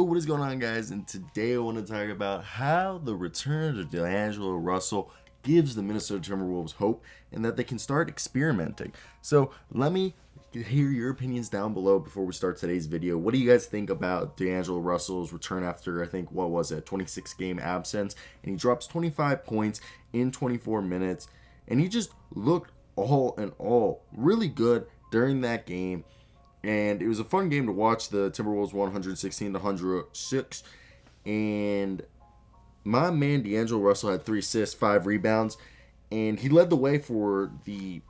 What is going on, guys? And today I want to talk about how the return of D'Angelo Russell gives the Minnesota Timberwolves hope and that they can start experimenting. So let me hear your opinions down below before we start today's video. What do you guys think about D'Angelo Russell's return after, I think, what was it, 26-game absence? And he drops 25 points in 24 minutes. And he just looked all in all really good during that game. And it was a fun game to watch. The Timberwolves won 116-106. And my man D'Angelo Russell had 3 assists, 5 rebounds. And he led the way for the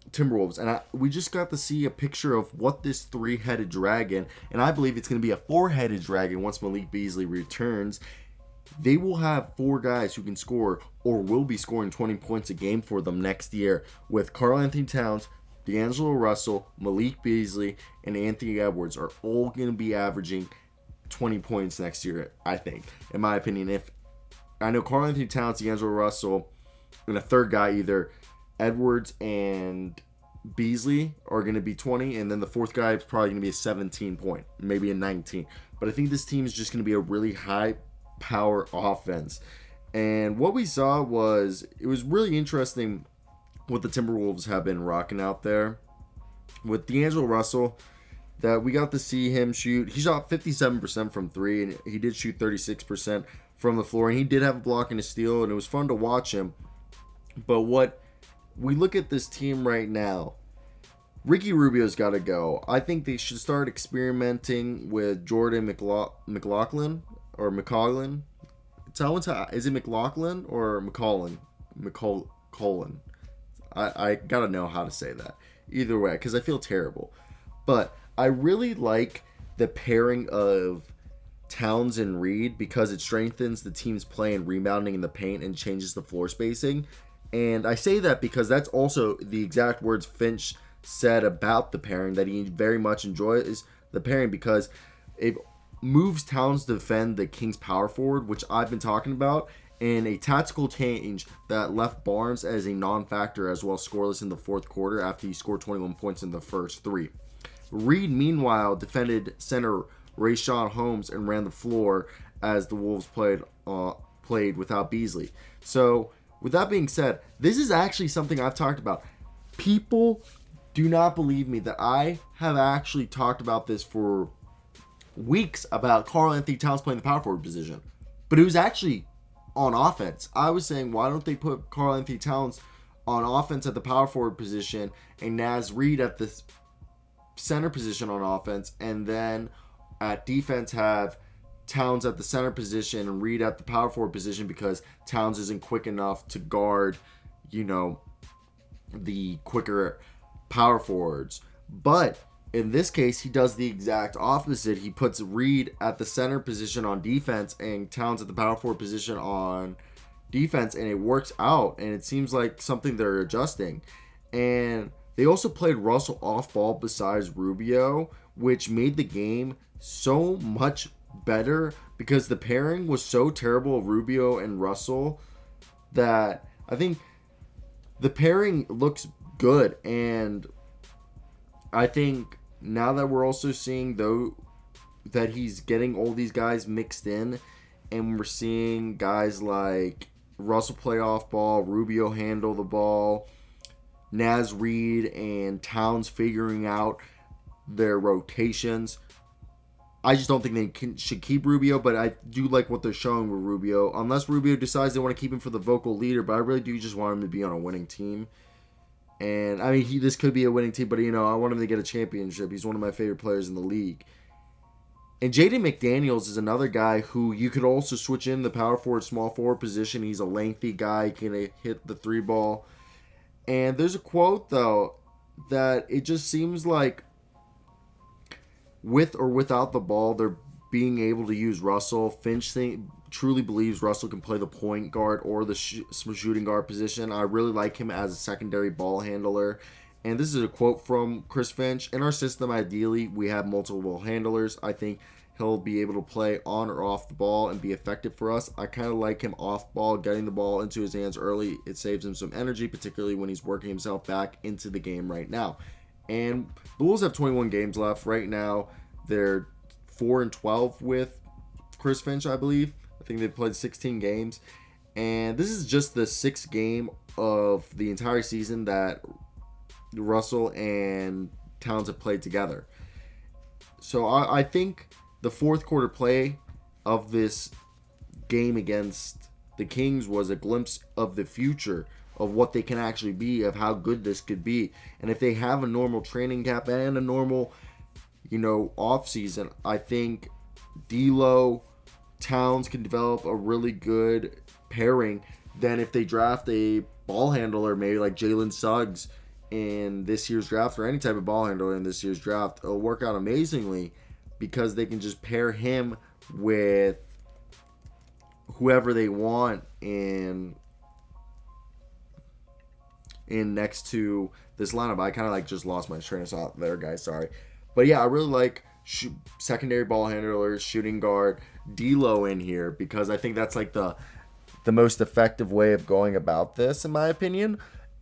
Timberwolves. And we just got to see a picture of what this 3-headed dragon. And I believe it's going to be a 4-headed dragon once Malik Beasley returns. They will have 4 guys who can score or will be scoring 20 points a game for them next year with Karl Towns, D'Angelo Russell, Malik Beasley, and Anthony Edwards are all going to be averaging 20 points next year, I think. In my opinion, if I know Karl Towns, D'Angelo Russell, and a third guy, either Edwards and Beasley, are going to be 20, and then the fourth guy is probably going to be a 17 point, maybe a 19. But I think this team is just going to be a really high power offense. And what we saw was, it was really interesting what the Timberwolves have been rocking out there with D'Angelo Russell, that we got to see him shoot. He shot 57% from 3, and he did shoot 36% from the floor, and he did have a block and a steal, and it was fun to watch him. But what we look at this team right now, Ricky Rubio's got to go. I think they should start experimenting with Jordan McLaughlin or McCollin. Is it McLaughlin or McCollin? McCollin. I gotta know how to say that. Either way, because I feel terrible. But I really like the pairing of Towns-Reid because it strengthens the team's play and rebounding in the paint and changes the floor spacing. And I say that because that's also the exact words Finch said about the pairing, that he very much enjoys the pairing because it moves Towns to defend the Kings power forward, which I've been talking about, and a tactical change that left Barnes as a non-factor as well scoreless in the fourth quarter after he scored 21 points in the first 3. Reed, meanwhile, defended center Rayshawn Holmes and ran the floor as the Wolves played without Beasley. So, with that being said, this is actually something I've talked about. People do not believe me that I have actually talked about this for weeks about Karl Towns playing the power forward position. But it was actually on offense. I was saying, why don't they put Karl Towns on offense at the power forward position and Towns-Reid at the center position on offense, and then at defense have Towns at the center position and Reid at the power forward position, because Towns isn't quick enough to guard, the quicker power forwards. But in this case, he does the exact opposite. He puts Reid at the center position on defense and Towns at the power forward position on defense, and it works out, and it seems like something they're adjusting. And they also played Russell off ball besides Rubio, which made the game so much better because the pairing was so terrible of Rubio and Russell that I think the pairing looks good. And I think now that we're also seeing, though, that he's getting all these guys mixed in, and we're seeing guys like Russell play off ball, Rubio handle the ball, Towns-Reid and Towns figuring out their rotations. I just don't think they should keep Rubio, but I do like what they're showing with Rubio. Unless Rubio decides they want to keep him for the vocal leader, but I really do just want him to be on a winning team. And, I mean, this could be a winning team, but, I want him to get a championship. He's one of my favorite players in the league. And Jaden McDaniels is another guy who you could also switch in the power forward, small forward position. He's a lengthy guy. He can hit the 3 ball. And there's a quote, though, that it just seems like with or without the ball, they're being able to use Russell. Finch truly believes Russell can play the point guard or the shooting guard position. I really like him as a secondary ball handler. And this is a quote from Chris Finch. In our system, ideally, we have multiple handlers. I think he'll be able to play on or off the ball and be effective for us. I kind of like him off ball, getting the ball into his hands early. It saves him some energy, particularly when he's working himself back into the game right now. And the Wolves have 21 games left right now. They're 4-12 with Chris Finch, I believe. I think they played 16 games. And this is just the 6th game of the entire season that Russell and Towns have played together. So I think the fourth quarter play of this game against the Kings was a glimpse of the future of what they can actually be, of how good this could be. And if they have a normal training camp and a normal, off season, I think D'Lo, Towns can develop a really good pairing. Then if they draft a ball handler, maybe like Jalen Suggs in this year's draft, or any type of ball handler in this year's draft, it'll work out amazingly because they can just pair him with whoever they want in next to this lineup. I kind of just lost my train of thought there, guys. Sorry. But yeah, I really like secondary ball handlers, shooting guard, D'Lo in here, because I think that's the most effective way of going about this, in my opinion.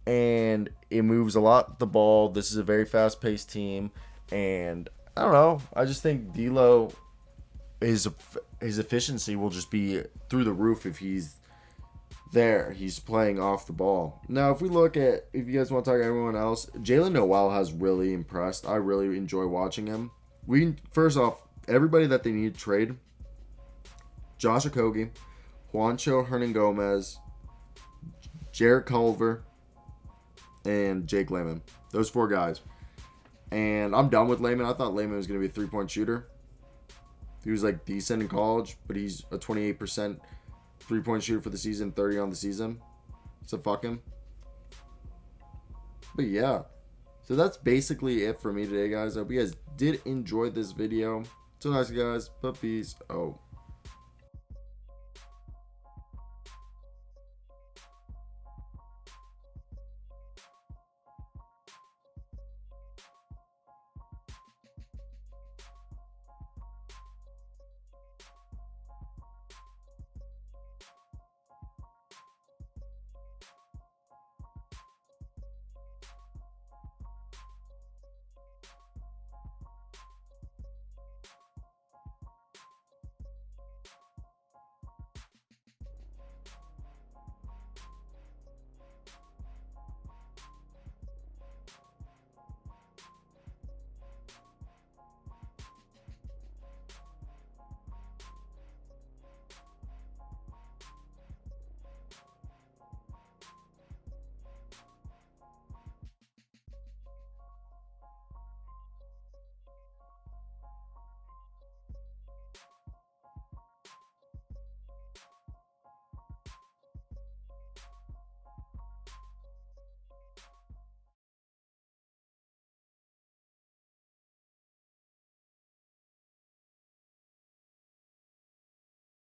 And it moves a lot the ball. This is a very fast-paced team, and I don't know. I just think D'Lo, his efficiency will just be through the roof if he's there. He's playing off the ball. Now, if you guys want to talk to everyone else, Jalen Noel has really impressed. I really enjoy watching him. First off, everybody that they need to trade: Josh Okogie, Juancho Hernan-Gomez, Jarrett Culver, and Jake Layman. Those 4 guys. And I'm done with Layman. I thought Layman was going to be a 3-point shooter. He was decent in college, but he's a 28% 3-point shooter for the season, 30 on the season. So fuck him. But yeah. So that's basically it for me today, guys. I hope you guys did enjoy this video. So nice, guys. But peace out.